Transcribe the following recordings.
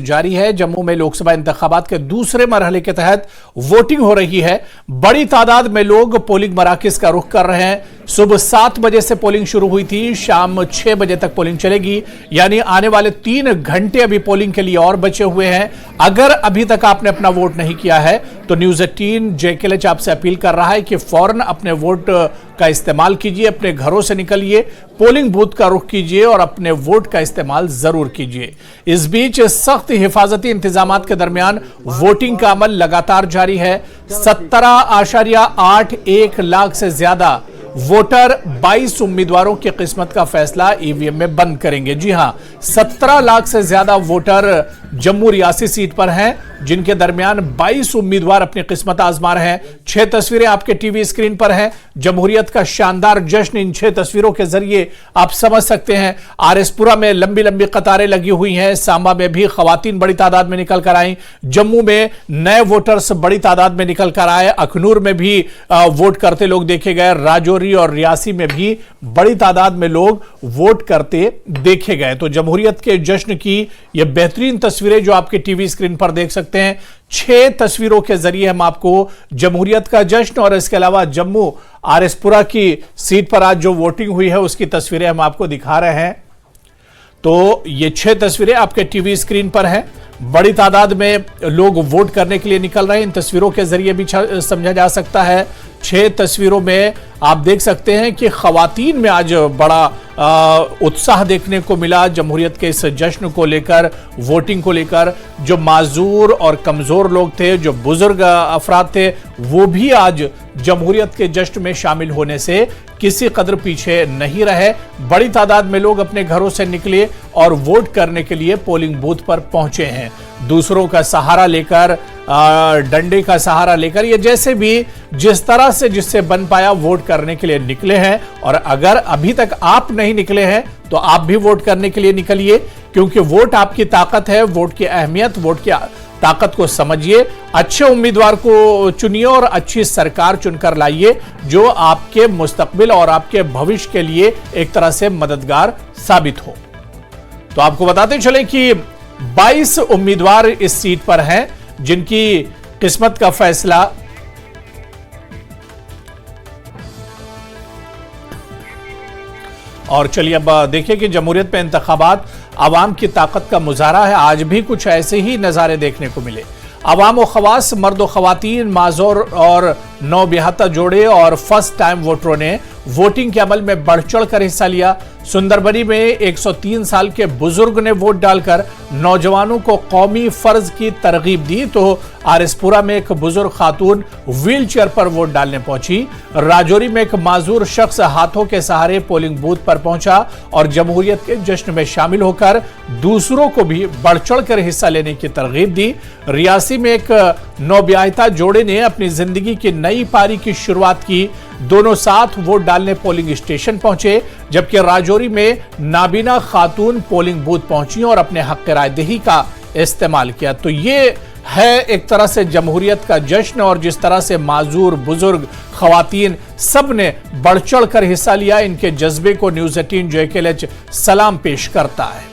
जारी है। जम्मू में लोकसभा इंतखाबात के दूसरे मरहले के तहत वोटिंग हो रही है। बड़ी तादाद में लोग पोलिंग मराकज का रुख कर रहे हैं। सुबह 7 बजे से पोलिंग शुरू हुई थी, शाम 6 बजे तक पोलिंग चलेगी, यानी आने वाले 3 घंटे अभी पोलिंग के लिए और बचे हुए हैं। अगर अभी तक आपने अपना वोट नहीं किया है तो न्यूज़ 18 JKLH आपसे अपील कर रहा है कि फौरन अपने वोट का इस्तेमाल कीजिए, अपने घरों से निकलिए, पोलिंग बूथ का रुख कीजिए और अपने वोट का इस्तेमाल जरूर कीजिए। इस बीच सख्त हिफाजती इंतजामात के दरमियान वोटिंग का अमल लगातार जारी है। 17.81 लाख से ज्यादा वोटर 22 उम्मीदवारों की किस्मत का फैसला ईवीएम में बंद करेंगे। जी हां, 17 लाख से ज्यादा वोटर जम्मू रियासी सीट पर हैं, जिनके दरमियान 22 उम्मीदवार अपनी किस्मत आजमा रहे हैं। 6 तस्वीरें आपके टीवी स्क्रीन पर हैं। जमहूरियत का शानदार जश्न इन 6 तस्वीरों के जरिए आप समझ सकते हैं। आरएसपुरा में लंबी लंबी कतारें लगी हुई हैं। सांबा में भी खवातीन बड़ी तादाद में निकल कर आई। जम्मू में नए वोटर्स बड़ी तादाद में निकल कर आए। अखनूर में भी वोट करते लोग देखे गए। राजौरी और रियासी में भी बड़ी तादाद में लोग वोट करते देखे गए। तो जमहूरियत के जश्न की ये बेहतरीन तस्वीरें जो आपके टीवी स्क्रीन पर देख सकते हैं, 6 तस्वीरों के जरिए हम आपको जमहूरियत का जश्न और इसके अलावा जम्मू आरएसपुरा की सीट पर आज जो वोटिंग हुई है उसकी तस्वीरें हम आपको दिखा रहे हैं। तो ये 6 तस्वीरें आपके टीवी स्क्रीन पर हैं। बड़ी तादाद में लोग वोट करने के लिए निकल रहे हैं। इन तस्वीरों के जरिए भी समझा जा सकता है। 6 तस्वीरों में आप देख सकते हैं कि खवातीन में आज बड़ा उत्साह देखने को मिला जमहूरियत के इस जश्न को लेकर, वोटिंग को लेकर। जो माजूर और कमजोर लोग थे, जो बुजुर्ग अफराद थे, वो भी आज जमहूरियत के जश्न में शामिल होने से किसी कदर पीछे नहीं रहे। बड़ी तादाद में लोग अपने घरों से निकले और वोट करने के लिए पोलिंग बूथ पर पहुंचे हैं। दूसरों का सहारा लेकर, डंडे का सहारा लेकर, ये जैसे भी जिस तरह से जिससे बन पाया वोट करने के लिए निकले हैं। और अगर अभी तक आप नहीं निकले हैं तो आप भी वोट करने के लिए निकलिए, क्योंकि वोट आपकी ताकत है। वोट की अहमियत, वोट की ताकत को समझिए। अच्छे उम्मीदवार को चुनिए और अच्छी सरकार चुनकर लाइए जो आपके मुस्तकबिल और आपके भविष्य के लिए एक तरह से मददगार साबित हो। तो आपको बताते चले कि 22 उम्मीदवार इस सीट पर हैं, जिनकी किस्मत का फैसला और चलिए अब देखिए कि जमहूरियत पे इंतखाबात आवाम की ताकत का मुजाहरा है। आज भी कुछ ऐसे ही नज़ारे देखने को मिले। अवाम व खवास, मर्द व खवातीन, माजूर और नौबियाहता जोड़े और फर्स्ट टाइम वोटरों ने वोटिंग के अमल में बढ़ चढ़ कर हिस्सा लिया। सुंदरबनी में 103 साल के बुजुर्ग ने वोट डालकर नौजवानों को कौमी फर्ज की तरगीब दी। तो आरएसपुरा में एक बुजुर्ग खातून व्हील चेयर पर वोट डालने पहुंची। राजौरी में एक माजूर शख्स हाथों के सहारे पोलिंग बूथ पर पहुंचा और जमहूरियत के जश्न में शामिल होकर दूसरों को भी बढ़ चढ़ कर हिस्सा लेने की तरगीब दी। रियासी में एक नौबियाहता जोड़े ने अपनी जिंदगी की नई पारी की शुरुआत की। दोनों साथ वोट डालने पोलिंग स्टेशन पहुंचे, जबकि राजौरी में नाबीना खातून पोलिंग बूथ पहुंची और अपने हक रायदही का इस्तेमाल किया। तो ये है एक तरह से जमहूरियत का जश्न, और जिस तरह से माजूर, बुजुर्ग, खवातीन सब ने बढ़ चढ़ कर हिस्सा लिया। इनके जज्बे को न्यूज़ 18 JKLH सलाम पेश करता है।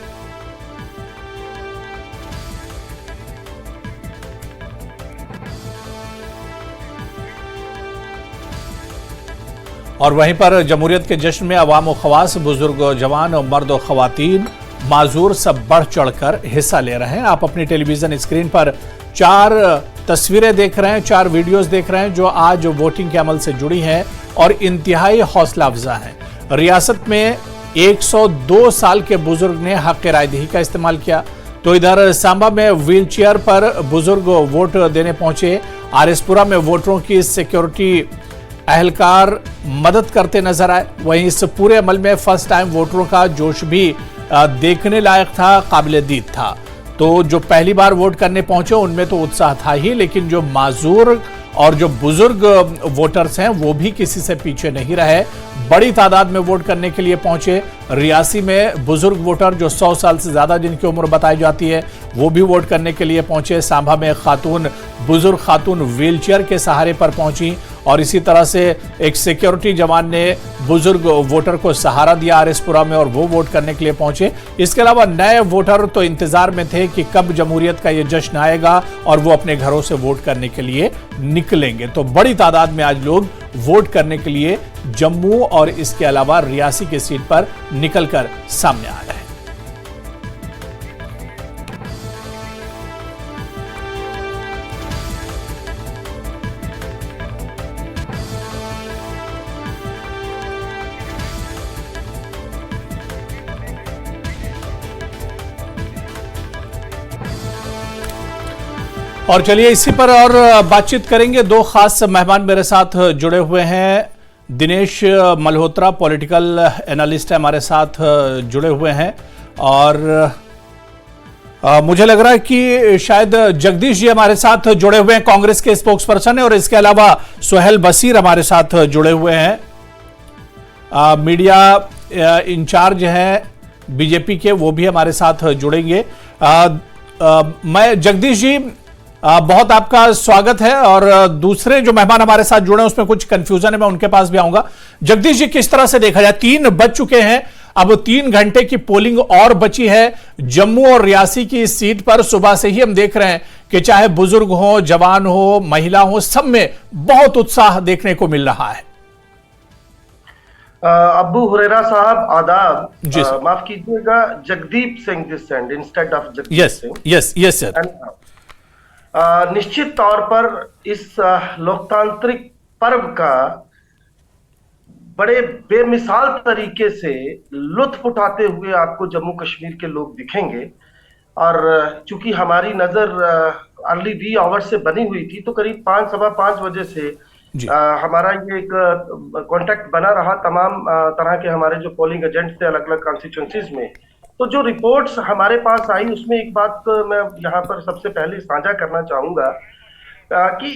और वहीं पर जमहूरियत के जश्न में अवाम व खवास, बुजुर्ग, जवान और मर्द और खवातीन, माजूर सब बढ़ चढ़कर हिस्सा ले रहे हैं। आप अपनी टेलीविजन स्क्रीन पर 4 तस्वीरें देख रहे हैं, 4 वीडियोस देख रहे हैं जो आज वोटिंग के अमल से जुड़ी हैं और इंतहाई हौसला अफजा हैं। रियासत में 102 साल के बुजुर्ग ने हक रायदही का इस्तेमाल किया। तो इधर सांबा में व्हील चेयर पर बुजुर्ग वोट देने पहुंचे। आरएसपुरा में वोटरों की सिक्योरिटी अहलकार मदद करते नजर आए। वहीं इस पूरे अमल में फर्स्ट टाइम वोटरों का जोश भी देखने लायक था, काबिल दीद था। तो जो पहली बार वोट करने पहुंचे उनमें तो उत्साह था ही, लेकिन जो माजूर और जो बुजुर्ग वोटर्स हैं वो भी किसी से पीछे नहीं रहे। बड़ी तादाद में वोट करने के लिए पहुंचे। रियासी में बुजुर्ग वोटर जो 100 साल से ज्यादा जिनकी उम्र बताई जाती है वो भी वोट करने के लिए पहुंचे। सांभा में खातून, बुजुर्ग खातून व्हीलचेयर के सहारे पर पहुंची और इसी तरह से एक सिक्योरिटी जवान ने बुजुर्ग वोटर को सहारा दिया आरएसपुरा में और वो वोट करने के लिए पहुंचे। इसके अलावा नए वोटर तो इंतजार में थे कि कब जमहूरियत का ये जश्न आएगा और वो अपने घरों से वोट करने के लिए निकलेंगे। तो बड़ी तादाद में आज लोग वोट करने के लिए जम्मू और इसके अलावा रियासी की सीट पर निकलकर सामने आ रहे हैं। और चलिए इसी पर और बातचीत करेंगे। दो खास मेहमान मेरे साथ जुड़े हुए हैं। दिनेश मल्होत्रा पॉलिटिकल एनालिस्ट है, हमारे साथ जुड़े हुए हैं और मुझे लग रहा है कि शायद जगदीश जी हमारे साथ जुड़े हुए हैं, कांग्रेस के स्पोक्स पर्सन है, और इसके अलावा सुहेल बशीर हमारे साथ जुड़े हुए हैं, मीडिया इंचार्ज हैं बीजेपी के, वो भी हमारे साथ जुड़ेंगे। मैं जगदीश जी बहुत आपका स्वागत है और दूसरे जो मेहमान हमारे साथ जुड़े हैं उसमें कुछ कंफ्यूजन है, मैं उनके पास भी आऊंगा। जगदीश जी, किस तरह से देखा जाए, 3 बज चुके हैं, अब 3 घंटे की पोलिंग और बची है जम्मू और रियासी की सीट पर। सुबह से ही हम देख रहे हैं कि चाहे बुजुर्ग हो, जवान हो, महिला हो, सब में बहुत उत्साह देखने को मिल रहा है। अब्बू हुरैरा साहब आदाब। माफ कीजिएगा, Jagdeep Singh this and instead of Jagdeep Singh. Yes sir. निश्चित तौर पर इस लोकतांत्रिक पर्व का बड़े बेमिसाल तरीके से लुत्फ उठाते हुए आपको जम्मू कश्मीर के लोग दिखेंगे। और चूंकि हमारी नजर अर्ली वी आवर से बनी हुई थी, तो करीब 5, सवा 5 बजे से हमारा ये एक कांटेक्ट बना रहा तमाम तरह के हमारे जो पोलिंग एजेंट्स थे अलग अलग कॉन्स्टिट्यूएंसीज में। तो जो रिपोर्ट्स हमारे पास आई उसमें एक बात मैं यहाँ पर सबसे पहले साझा करना चाहूंगा कि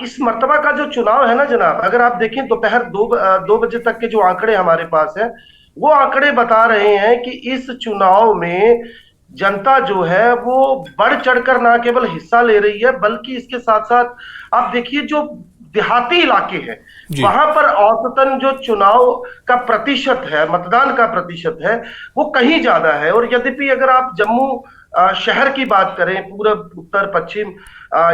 इस मर्तबा का जो चुनाव है ना जनाब, अगर आप देखें दोपहर 2 बजे तक के जो आंकड़े हमारे पास हैं, वो आंकड़े बता रहे हैं कि इस चुनाव में जनता जो है वो बढ़ चढ़कर ना केवल हिस्सा ले रही है, बल्कि इसके साथ साथ आप देखिए जो देहाती इलाके हैं वहां पर औसतन जो चुनाव का प्रतिशत है, मतदान का प्रतिशत है, वो कहीं ज्यादा है। और यद्यपि अगर आप जम्मू शहर की बात करें, पूरब, उत्तर, पश्चिम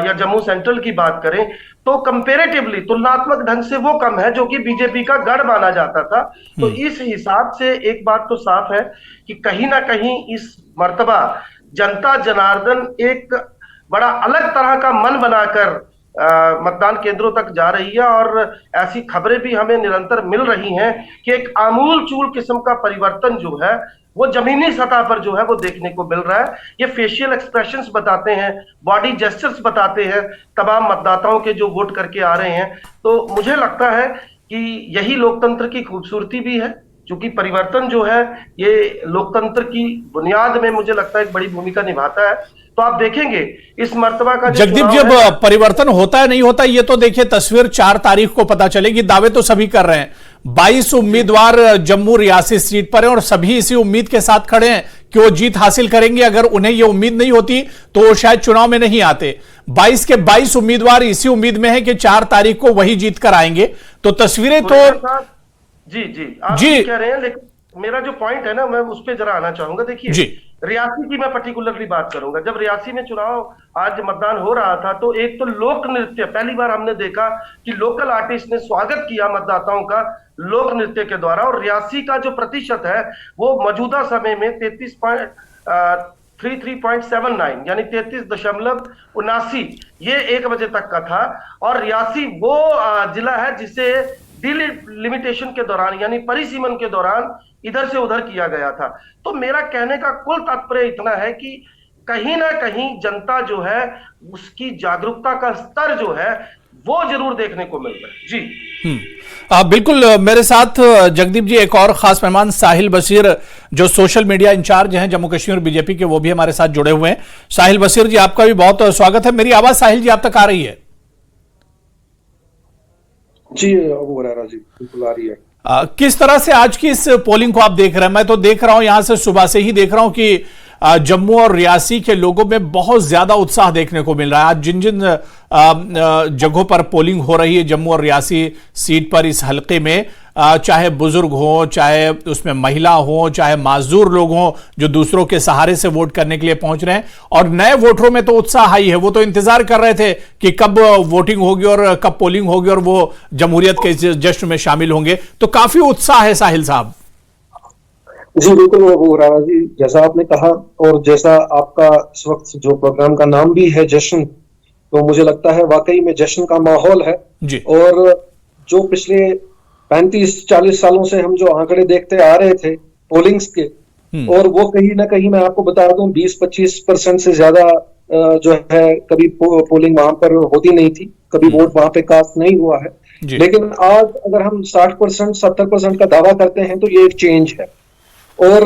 या जम्मू सेंट्रल की बात करें, तो कंपेरेटिवली तुलनात्मक ढंग से वो कम है, जो कि बीजेपी का गढ़ माना जाता था। तो इस हिसाब से एक बात तो साफ है कि कहीं ना कहीं इस मर्तबा जनता जनार्दन एक बड़ा अलग तरह का मन बनाकर मतदान केंद्रों तक जा रही है। और ऐसी खबरें भी हमें निरंतर मिल रही हैं कि एक आमूल चूल किस्म का परिवर्तन जो है वो जमीनी सतह पर जो है वो देखने को मिल रहा है। ये फेशियल एक्सप्रेशंस बताते हैं, बॉडी जेस्चर्स बताते हैं तमाम मतदाताओं के जो वोट करके आ रहे हैं। तो मुझे लगता है कि यही लोकतंत्र की खूबसूरती भी है, क्योंकि परिवर्तन जो है ये लोकतंत्र की बुनियाद में मुझे लगता है एक बड़ी भूमिका निभाता है। तो आप देखेंगे इस मर्तबा का जगदीप, जब परिवर्तन होता है नहीं होता ये तो देखिए तस्वीर 4 तारीख को पता चलेगी। दावे तो सभी कर रहे हैं, 22 उम्मीदवार जम्मू रियासी सीट पर हैं और सभी इसी उम्मीद के साथ खड़े हैं कि वो जीत हासिल करेंगे। अगर उन्हें ये उम्मीद नहीं होती तो वो शायद चुनाव में नहीं आते। 22 के 22 उम्मीदवार इसी उम्मीद में है कि 4 तारीख को वही जीत कर आएंगे। तो तस्वीरें तो जी आप कह रहे हैं, लेकिन मेरा जो पॉइंट है ना, मैं उस पर जरा आना चाहूंगा। देखिए, रियासी की मैं पर्टिकुलरली बात करूंगा। जब रियासी में चुनाव आज मतदान हो रहा था, तो एक तो लोक नृत्य पहली बार हमने देखा कि लोकल आर्टिस्ट ने स्वागत किया मतदाताओं का लोक नृत्य के द्वारा। और रियासी का जो प्रतिशत है वो मौजूदा समय में 33.79 यानी 33.79 ये 1 बजे तक का था। और रियासी वो जिला है जिसे डिलिमिटेशन के दौरान यानी परिसीमन के दौरान इधर से उधर किया गया था। तो मेरा कहने का कुल तात्पर्य इतना है कि कहीं ना कहीं जनता जो है उसकी जागरूकता का स्तर जो है वो जरूर देखने को मिल रहा है। जी बिल्कुल। मेरे साथ जगदीप जी एक और खास मेहमान साहिल बशीर जो सोशल मीडिया इंचार्ज हैं जम्मू कश्मीर बीजेपी के, वो भी हमारे साथ जुड़े हुए हैं। साहिल बशीर जी, आपका भी बहुत स्वागत है। मेरी आवाज साहिल जी आप तक आ रही है? जी जी बिल्कुल आ रही है। किस तरह से आज की इस पोलिंग को आप देख रहे हैं? मैं तो देख रहा हूं, यहां से सुबह से ही देख रहा हूं कि जम्मू और रियासी के लोगों में बहुत ज्यादा उत्साह देखने को मिल रहा है। आज जिन जिन जगहों पर पोलिंग हो रही है जम्मू और रियासी सीट पर इस हलके में, चाहे बुजुर्ग हो, चाहे उसमें महिला हो, चाहे माजूर लोग हों जो दूसरों के सहारे से वोट करने के लिए पहुंच रहे हैं, और नए वोटरों में तो उत्साह हाई है। वो तो इंतजार कर रहे थे कि कब वोटिंग होगी और कब पोलिंग होगी और वो जमहूरियत के जश्न में शामिल होंगे। तो काफी उत्साह है साहिल साहब। जी बिल्कुल वो राणा जी, जैसा आपने कहा और जैसा आपका इस वक्त जो प्रोग्राम का नाम भी है जश्न, तो मुझे लगता है वाकई में जश्न का माहौल है जी। और जो पिछले 35-40 सालों से हम जो आंकड़े देखते आ रहे थे पोलिंग्स के, और वो कहीं ना कहीं मैं आपको बता दूं 20-25% से ज्यादा जो है कभी पोलिंग वहां पर होती नहीं थी, कभी वोट वहां पे कास्ट नहीं हुआ है। लेकिन आज अगर हम 60% 70% का दावा करते हैं तो ये एक चेंज है। और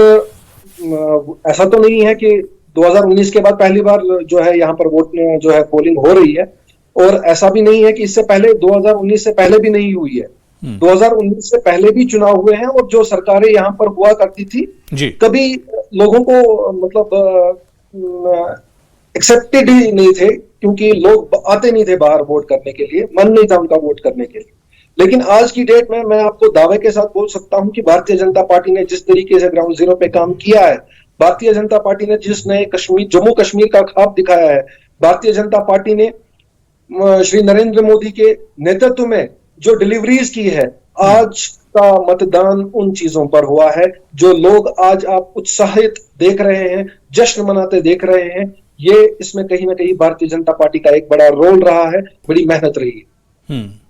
ऐसा तो नहीं है कि 2019 के बाद पहली बार जो है यहाँ पर वोट जो है पोलिंग हो रही है, और ऐसा भी नहीं है कि इससे पहले 2019 से पहले भी नहीं हुई है। 2019 से पहले भी चुनाव हुए हैं और जो सरकारें यहाँ पर हुआ करती थी कभी लोगों को मतलब एक्सेप्टेड ही नहीं थे, क्योंकि लोग आते नहीं थे बाहर वोट करने के लिए, मन नहीं था उनका वोट करने के लिए। लेकिन आज की डेट में मैं आपको दावे के साथ बोल सकता हूं कि भारतीय जनता पार्टी ने जिस तरीके से ग्राउंड जीरो पे काम किया है, भारतीय जनता पार्टी ने जिस नए जम्मू कश्मीर का ख्वाब दिखाया है, भारतीय जनता पार्टी ने श्री नरेंद्र मोदी के नेतृत्व में जो डिलीवरीज की है, आज का मतदान उन चीजों पर हुआ है जो लोग आज आप उत्साहित देख रहे हैं, जश्न मनाते देख रहे हैं। ये इसमें कहीं ना कहीं भारतीय जनता पार्टी का एक बड़ा रोल रहा है, बड़ी मेहनत रही है।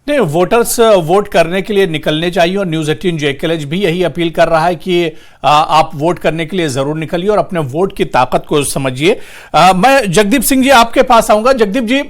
नहीं, वोटर्स वोट करने के लिए निकलने चाहिए और न्यूज 18 JKLH भी यही अपील कर रहा है कि आप वोट करने के लिए जरूर निकलिए और अपने वोट की ताकत को समझिए। मैं जगदीप सिंह जी आपके पास आऊंगा। जगदीप जी,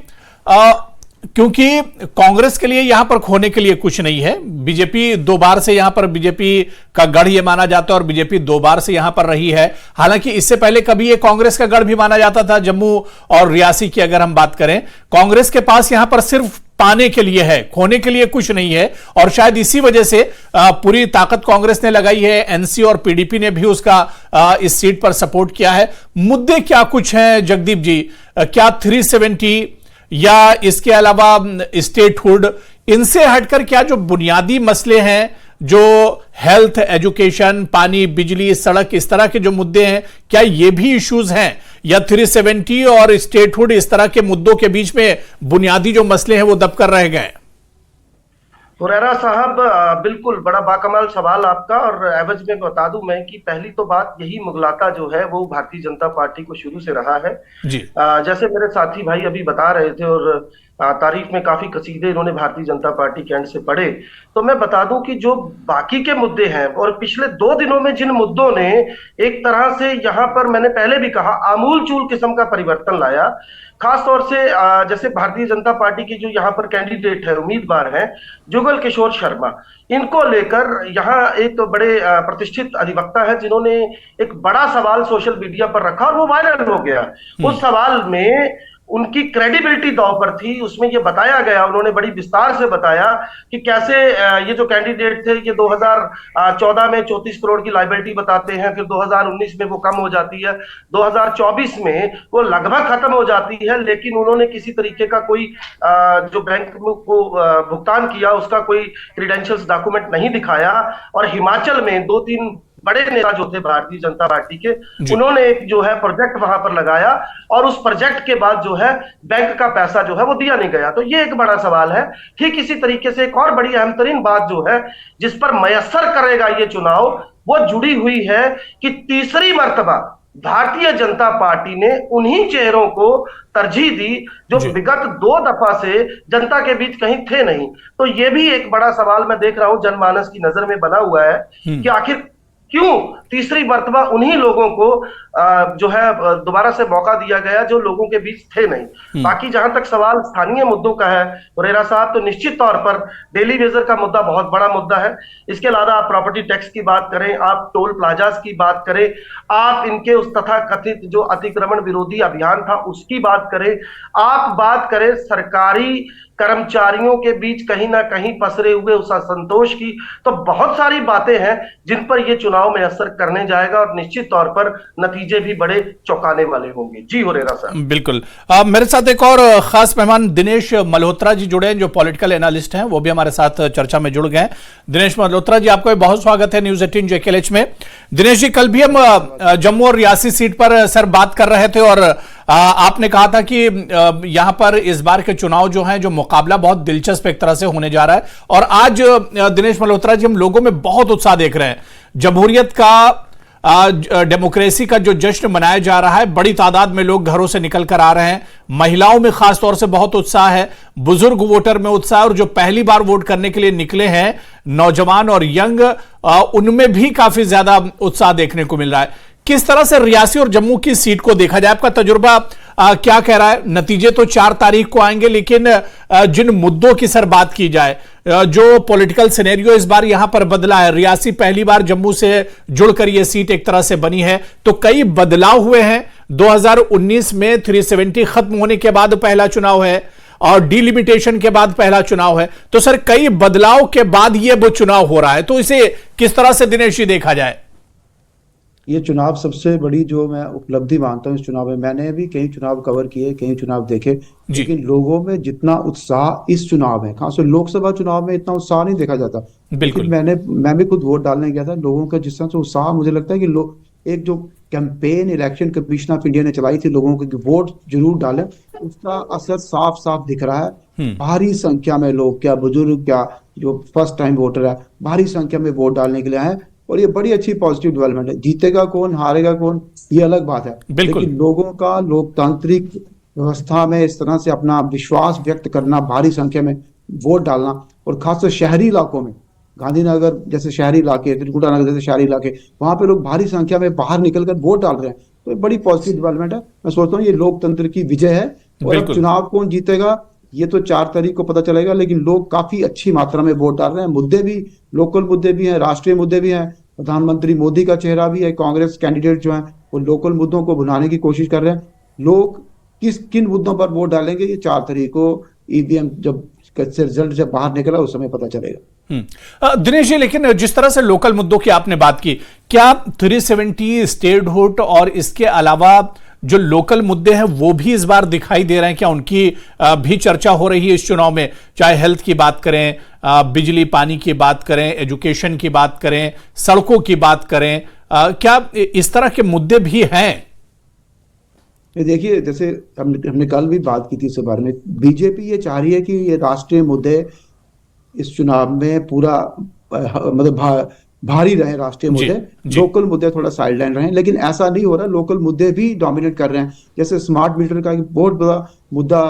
क्योंकि कांग्रेस के लिए यहां पर खोने के लिए कुछ नहीं है, बीजेपी 2 बार से यहां पर बीजेपी का गढ़ यह माना जाता है और बीजेपी 2 बार से यहां पर रही है। हालांकि इससे पहले कभी ये कांग्रेस का गढ़ भी माना जाता था। जम्मू और रियासी की अगर हम बात करें, कांग्रेस के पास यहां पर सिर्फ पाने के लिए है, खोने के लिए कुछ नहीं है, और शायद इसी वजह से पूरी ताकत कांग्रेस ने लगाई है। एनसी और पीडीपी ने भी उसका इस सीट पर सपोर्ट किया है। मुद्दे क्या कुछ हैं जगदीप जी? क्या 370 या इसके अलावा स्टेटहुड, इनसे हटकर क्या जो बुनियादी मसले हैं, जो हेल्थ, एजुकेशन, पानी, बिजली, सड़क, इस तरह के जो मुद्दे हैं, क्या ये भी इश्यूज हैं, या 370 और स्टेटहुड इस तरह के मुद्दों के बीच में बुनियादी जो मसले हैं वो दबकर रह गए? हुरैरा साहब, बिल्कुल बड़ा बाकमाल सवाल आपका। और एवज में बता दूं मैं कि पहली तो बात यही मुगलाता जो है वो भारतीय जनता पार्टी को शुरू से रहा है जी। जैसे मेरे साथी भाई अभी बता रहे थे और तारीफ में काफी कसीदे इन्होंने भारतीय जनता पार्टी के एंड से पढ़े, तो मैं बता दूं कि जो बाकी के मुद्दे हैं और पिछले 2 दिनों में जिन मुद्दों ने एक तरह से यहाँ पर, मैंने पहले भी कहा, आमूल चूल किस्म का परिवर्तन लाया, खास तौर से जैसे भारतीय जनता पार्टी की जो यहाँ पर कैंडिडेट है, उम्मीदवार हैं जुगल किशोर शर्मा, इनको लेकर यहाँ एक बड़े प्रतिष्ठित अधिवक्ता है जिन्होंने एक बड़ा सवाल सोशल मीडिया पर रखा और वो वायरल हो गया। उस सवाल में उनकी क्रेडिबिलिटी दांव पर थी। उसमें ये बताया गया, उन्होंने बड़ी विस्तार से बताया कि कैसे ये जो कैंडिडेट थे ये 2014 में 34 करोड़ की लायबिलिटी बताते हैं, फिर 2019 में वो कम हो जाती है, 2024 में वो लगभग खत्म हो जाती है, लेकिन उन्होंने किसी तरीके का कोई जो बैंक को भुगतान किया उसका कोई क्रीडेंशियल्स डॉक्यूमेंट नहीं दिखाया। और हिमाचल में 2-3 बड़े नेता जो थे भारतीय जनता पार्टी के, उन्होंने एक जो है प्रोजेक्ट वहां पर लगाया और उस प्रोजेक्ट के बाद जो है बैंक का पैसा जो है वो दिया नहीं गया। तो ये एक बड़ा सवाल है। ठीक इसी तरीके से एक और बड़ी अहम तरीन बात जो है जिस पर मयस्सर करेगा ये चुनाव, वो जुड़ी हुई है कि तीसरी मर्तबा भारतीय जनता पार्टी ने उन्हीं चेहरों को तरजीह दी जो विगत 2 दफा से जनता के बीच कहीं थे नहीं। तो ये भी एक बड़ा सवाल मैं देख रहा हूं जनमानस की नजर में बना हुआ है कि आखिर क्यों तीसरी मर्तबा उन्हीं लोगों को जो है दोबारा से मौका दिया गया जो लोगों के बीच थे नहीं। बाकी जहां तक सवाल स्थानीय मुद्दों का है हुरैरा साहब, तो निश्चित तौर पर डेली वेजर का मुद्दा बहुत बड़ा मुद्दा है। इसके अलावा आप प्रॉपर्टी टैक्स की बात करें, आप टोल प्लाजास की बात करें, आप इनके उस तथाकथित जो अतिक्रमण विरोधी अभियान था उसकी बात करें, आप बात करें सरकारी कर्मचारियों के बीच कहीं ना कहीं पसरे हुए उस असंतोष की, तो बहुत सारी बातें हैं जिन पर यह चुनाव में असर करने जाएगा और निश्चित तौर पर नतीजे भी बड़े चौंकाने वाले होंगे। जी हुरेरा सर। बिल्कुल। मेरे साथ एक और खास मेहमान दिनेश मल्होत्रा जी जुड़े हैं, जो पॉलिटिकल एनालिस्ट हैं, वो भी हमारे साथ चर्चा में जुड़ गए। दिनेश मल्होत्रा जी, आपका बहुत स्वागत है न्यूज 18 JKLH में। दिनेश जी, कल भी हम जम्मू और रियासी सीट पर सर बात कर रहे थे और आपने कहा था कि यहां पर इस बार के चुनाव जो हैं, जो मुकाबला बहुत दिलचस्प एक तरह से होने जा रहा है। और आज दिनेश मल्होत्रा जी, हम लोगों में बहुत उत्साह देख रहे हैं। जमहूरियत का, डेमोक्रेसी का जो जश्न मनाया जा रहा है, बड़ी तादाद में लोग घरों से निकल कर आ रहे हैं। महिलाओं में खासतौर से बहुत उत्साह है, बुजुर्ग वोटर में उत्साह, और जो पहली बार वोट करने के लिए निकले हैं नौजवान और यंग, उनमें भी काफी ज्यादा उत्साह देखने को मिल रहा है। किस तरह से रियासी और जम्मू की सीट को देखा जाए? आपका तजुर्बा क्या कह रहा है? नतीजे तो 4 तारीख को आएंगे, लेकिन जिन मुद्दों की सर बात की जाए, जो पॉलिटिकल सिनेरियो इस बार यहां पर बदला है, रियासी पहली बार जम्मू से जुड़कर यह सीट एक तरह से बनी है, तो कई बदलाव हुए हैं। 2019 में 370 खत्म होने के बाद पहला चुनाव है और डिलिमिटेशन के बाद पहला चुनाव है, तो सर कई बदलाव के बाद यह वो चुनाव हो रहा है, तो इसे किस तरह से दिनेश जी देखा जाए? ये चुनाव सबसे बड़ी जो मैं उपलब्धि मानता हूँ इस चुनाव में। मैंने भी कई चुनाव कवर किए, कई चुनाव देखे, लेकिन लोगों में जितना उत्साह इस चुनाव में, खासकर लोकसभा चुनाव में इतना उत्साह नहीं देखा जाता। बिल्कुल। मैं भी खुद वोट डालने गया था, लोगों का जिस तरह से उत्साह, मुझे लगता है कि लोग एक जो campaign election commission of India ने चलाई थी लोगों को कि वोट जरूर डालें, उसका असर साफ साफ दिख रहा है। भारी संख्या में लोग, क्या बुजुर्ग, क्या जो फर्स्ट टाइम वोटर है, भारी संख्या में वोट डालने के लिए आए, और ये बड़ी अच्छी पॉजिटिव डेवलपमेंट है। जीतेगा कौन, हारेगा कौन, ये अलग बात है, लेकिन लोगों का लोकतांत्रिक व्यवस्था में इस तरह से अपना विश्वास व्यक्त करना, भारी संख्या में वोट डालना, और खासकर शहरी इलाकों में, गांधीनगर जैसे शहरी इलाके, त्रिकुटा नगर जैसे शहरी इलाके, वहां पे लोग भारी संख्या में बाहर निकलकर वोट डाल रहे हैं, तो बड़ी पॉजिटिव डेवलपमेंट है। मैं सोचता हूँ ये लोकतंत्र की विजय है। और अब चुनाव कौन जीतेगा ये तो 4 तारीख को पता चलेगा, लेकिन लोग काफी अच्छी मात्रा में वोट डाल रहे हैं। मुद्दे भी, लोकल मुद्दे भी हैं, राष्ट्रीय मुद्दे भी हैं, प्रधानमंत्री मोदी का चेहरा भी है, कांग्रेस कैंडिडेट जो हैं वो लोकल मुद्दों को भुनाने की कोशिश कर रहे हैं। लोग किन मुद्दों पर वोट डालेंगे ये 4 तारीख को ईवीएम जब रिजल्ट जब बाहर निकला उस समय पता चलेगा। दिनेश जी, लेकिन जिस तरह से लोकल मुद्दों की आपने बात की, क्या 370 स्टेटहुड और इसके अलावा जो लोकल मुद्दे हैं वो भी इस बार दिखाई दे रहे हैं? क्या उनकी भी चर्चा हो रही है इस चुनाव में? चाहे हेल्थ की बात करें, बिजली पानी की बात करें, एजुकेशन की बात करें, सड़कों की बात करें, क्या इस तरह के मुद्दे भी हैं? देखिए, जैसे हमने कल भी बात की थी इस बारे में। बीजेपी ये चाह रही है कि ये राष्ट्रीय मुद्दे इस चुनाव में पूरा मतलब भारी रहे, राष्ट्रीय मुद्दे, लोकल मुद्दे थोड़ा साइडलाइन रहे, लेकिन ऐसा नहीं हो रहा। लोकल मुद्दे भी डोमिनेट कर रहे हैं। जैसे स्मार्ट मीटर का एक बहुत बड़ा मुद्दा,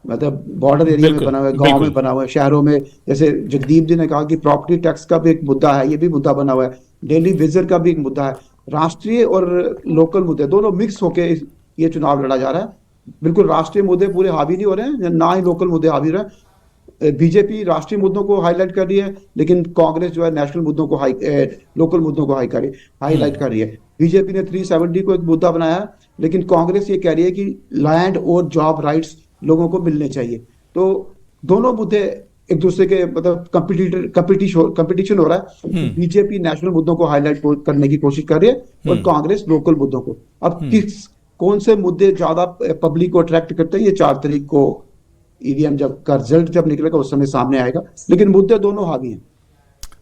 मतलब बॉर्डर एरिया में बना हुआ है, गांव में बना हुआ है, शहरों में, जैसे जगदीप जी ने कहा कि प्रॉपर्टी टैक्स का भी एक मुद्दा है, ये भी मुद्दा बना हुआ है। डेली विजिट का भी एक मुद्दा है। राष्ट्रीय और लोकल मुद्दे दोनों मिक्स होके ये चुनाव लड़ा जा रहा है। बिल्कुल राष्ट्रीय मुद्दे पूरे हावी नहीं हो रहे हैं, ना ही लोकल मुद्दे हावी रहे हैं। बीजेपी राष्ट्रीय मुद्दों को हाईलाइट कर रही है, लेकिन कांग्रेस जो है नेशनल मुद्दों को लोकल मुद्दों को हाईलाइट कर रही है। बीजेपी ने 370 को एक मुद्दा बनाया है, लेकिन कांग्रेस ये कह रही है कि लैंड और जॉब राइट्स लोगों को मिलने चाहिए। तो दोनों मुद्दे एक दूसरे के मतलब कंपटीशन हो रहा है। बीजेपी नेशनल मुद्दों को हाईलाइट करने की कोशिश कर रही है और कांग्रेस लोकल मुद्दों को। अब कौन से मुद्दे ज्यादा पब्लिक को अट्रैक्ट करते हैं ये 4 तारीख को ईवीएम जब रिजल्ट जब निकलेगा उस समय सामने आएगा, लेकिन मुद्दे दोनों हावी हैं।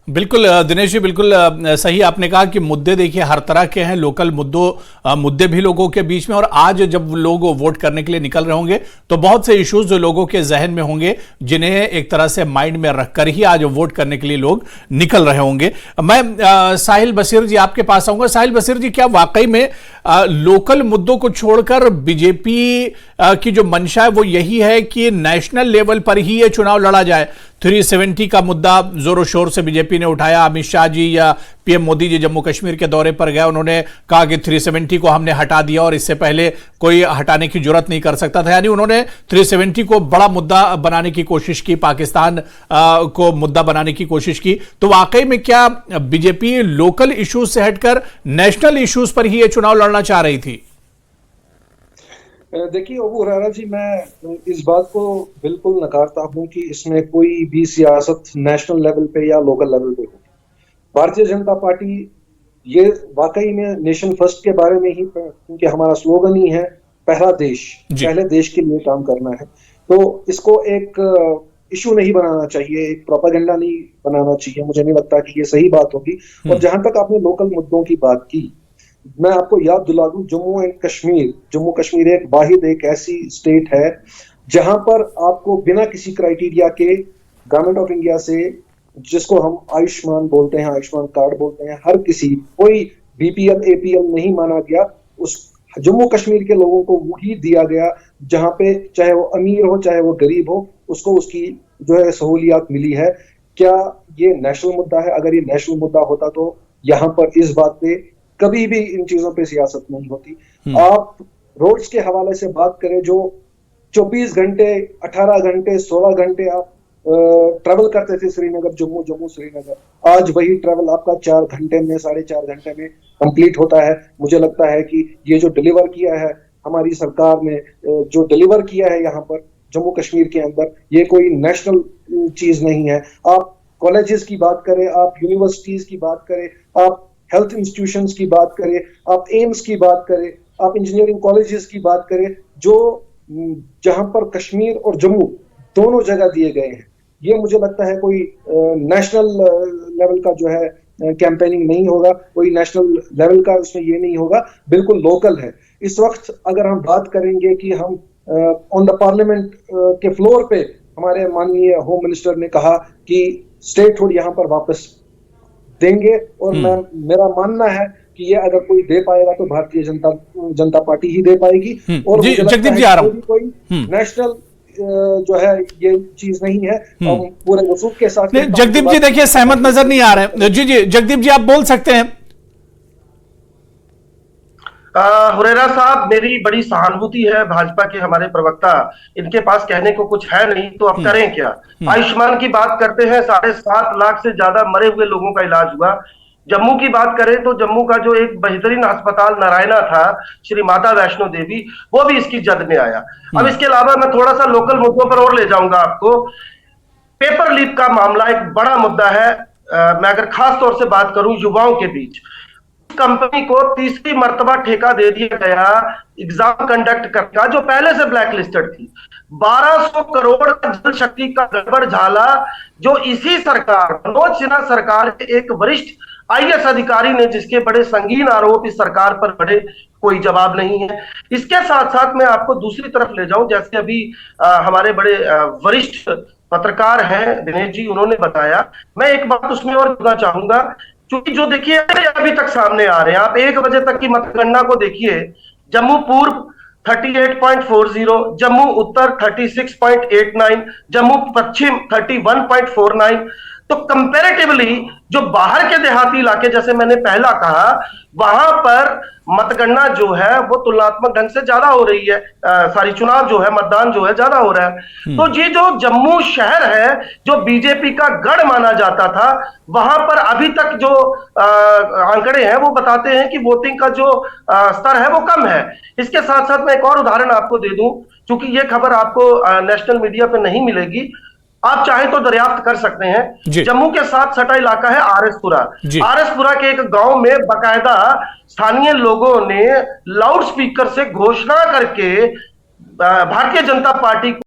बिल्कुल दिनेश जी, बिल्कुल सही आपने कहा कि मुद्दे देखिए हर तरह के हैं, लोकल मुद्दे भी लोगों के बीच में। और आज जब लोग वोट करने के लिए निकल रहे होंगे तो बहुत से इश्यूज जो लोगों के जहन में होंगे, जिन्हें एक तरह से माइंड में रखकर ही आज वोट करने के लिए लोग निकल रहे होंगे। मैं साहिल बशीर जी आपके पास आऊंगा। साहिल बशीर जी, क्या वाकई में लोकल मुद्दों को छोड़कर बीजेपी की जो मंशा है वो यही है कि नेशनल लेवल पर ही ये चुनाव लड़ा जाए? 370 का मुद्दा जोरों शोर से बीजेपी ने उठाया। अमित शाह जी या पीएम मोदी जी जम्मू कश्मीर के दौरे पर गए, उन्होंने कहा कि 370 को हमने हटा दिया और इससे पहले कोई हटाने की जरूरत नहीं कर सकता था। यानी उन्होंने 370 को बड़ा मुद्दा बनाने की कोशिश की, पाकिस्तान को मुद्दा बनाने की कोशिश की। तो वाकई में क्या बीजेपी लोकल इश्यूज से हटकर नेशनल इश्यूज पर ही ये चुनाव लड़ना चाह रही थी? देखिए अबू हुरैरा जी, मैं इस बात को बिल्कुल नकारता हूं कि इसमें कोई भी सियासत नेशनल लेवल पे या लोकल लेवल पे हो। भारतीय जनता पार्टी ये वाकई में नेशन फर्स्ट के बारे में ही, क्योंकि हमारा स्लोगन ही है पहला देश, जी। पहले देश के लिए काम करना है। तो इसको एक इशू नहीं बनाना चाहिए, एक प्रोपागेंडा नहीं बनाना चाहिए। मुझे नहीं लगता कि ये सही बात होगी। और जहां तक आपने लोकल मुद्दों की बात की, मैं आपको याद दिला दूं, जम्मू कश्मीर एक वाहिद एक ऐसी स्टेट है जहां पर आपको बिना किसी क्राइटेरिया के गवर्नमेंट ऑफ इंडिया से, जिसको हम आयुष्मान बोलते हैं, आयुष्मान कार्ड बोलते हैं, हर किसी, कोई बीपीएल एपीएल नहीं माना गया। उस जम्मू कश्मीर के लोगों को वही दिया गया जहां पे चाहे वो अमीर हो चाहे वो गरीब हो, उसको उसकी जो है सहूलियात मिली है। क्या ये नेशनल मुद्दा है? अगर ये नेशनल मुद्दा होता तो यहाँ पर इस बात पे कभी भी इन चीजों पे सियासत नहीं होती। आप रोड्स के हवाले से बात करें, जो 24 घंटे 18 घंटे 16 घंटे आप ट्रेवल करते थे श्रीनगर जम्मू श्रीनगर, आज वही ट्रेवल आपका 4 घंटे में 4.5 घंटे में कंप्लीट होता है। मुझे लगता है कि ये जो डिलीवर किया है हमारी सरकार ने, जो डिलीवर किया है यहाँ पर जम्मू कश्मीर के अंदर, ये कोई नेशनल चीज नहीं है। आप कॉलेजेस की बात करें, आप यूनिवर्सिटीज की बात करें, आप हेल्थ इंस्टीट्यूशंस की बात करें, आप एम्स की बात करें, आप इंजीनियरिंग कॉलेजेस की बात करें, जो जहां पर कश्मीर और जम्मू दोनों जगह दिए गए हैं, ये मुझे लगता है कोई नेशनल लेवल का जो है कैंपेनिंग नहीं होगा, कोई नेशनल लेवल का उसमें ये नहीं होगा, बिल्कुल लोकल है। इस वक्त अगर हम बात करेंगे कि हम ऑन द पार्लियामेंट के फ्लोर पे हमारे माननीय होम मिनिस्टर ने कहा कि स्टेटहुड यहाँ पर वापस देंगे, और मेरा मानना है कि ये अगर कोई दे पाएगा तो भारतीय जनता पार्टी ही दे पाएगी। और जी, जगदीप जी आ रहा हूं। कोई नेशनल जो है ये चीज नहीं है। पूरे वसूख के साथ जगदीप जी देखिए सहमत नजर नहीं आ रहे हैं। जी जगदीप जी आप बोल सकते हैं। हुरैरा साहब, मेरी बड़ी सहानुभूति है भाजपा के हमारे प्रवक्ता, इनके पास कहने को कुछ है नहीं तो अब करें क्या। आयुष्मान की बात करते हैं, 7.5 लाख से ज्यादा मरे हुए लोगों का इलाज हुआ। जम्मू की बात करें तो जम्मू का जो एक बेहतरीन अस्पताल नारायणा था, श्री माता वैष्णो देवी, वो भी इसकी जद में आया। अब इसके अलावा मैं थोड़ा सा लोकल मुद्दों पर और ले जाऊंगा आपको। पेपर लीक का मामला एक बड़ा मुद्दा है। मैं अगर खास तौर से बात करूं युवाओं के बीच, कंपनी को तीसरी मर्तबा ठेका दे दिया गया एग्जाम कंडक्ट करने का, जो पहले से ब्लैक लिस्टेड थी। 1200 करोड़ का जल शक्ति का गड़बड़ झाला, जो इसी सरकार, मनोज सिन्हा सरकार के एक वरिष्ठ आईएएस अधिकारी ने, जिसके बड़े संगीन आरोप इस सरकार पर बढ़े, कोई जवाब नहीं है। इसके साथ साथ मैं आपको दूसरी तरफ ले जाऊं, जैसे अभी हमारे बड़े वरिष्ठ पत्रकार हैं दिनेश जी, उन्होंने बताया, मैं एक बात उसमें और कहना चाहूंगा, क्योंकि जो देखिए अभी तक सामने आ रहे हैं, आप 1 बजे तक की मतगणना को देखिए। जम्मू पूर्व 38.40, जम्मू उत्तर 36.89, जम्मू पश्चिम 31.49। तो कंपैरेटिवली जो बाहर के देहाती इलाके, जैसे मैंने पहला कहा, वहां पर मतगणना जो है वो तुलनात्मक ढंग से ज्यादा हो रही है, सारी चुनाव जो है, मतदान जो है ज्यादा हो रहा है। तो ये जो जम्मू शहर है, जो बीजेपी का गढ़ माना जाता था, वहां पर अभी तक जो आंकड़े हैं वो बताते हैं कि वोटिंग का जो स्तर है वो कम है। इसके साथ साथ मैं एक और उदाहरण आपको दे दूं, क्योंकि ये खबर आपको नेशनल मीडिया पे नहीं मिलेगी, आप चाहें तो दरियाफ्त कर सकते हैं। जम्मू के साथ सटा इलाका है आरएसपुरा। आरएसपुरा के एक गांव में बकायदा स्थानीय लोगों ने लाउड स्पीकर से घोषणा करके भारतीय जनता पार्टी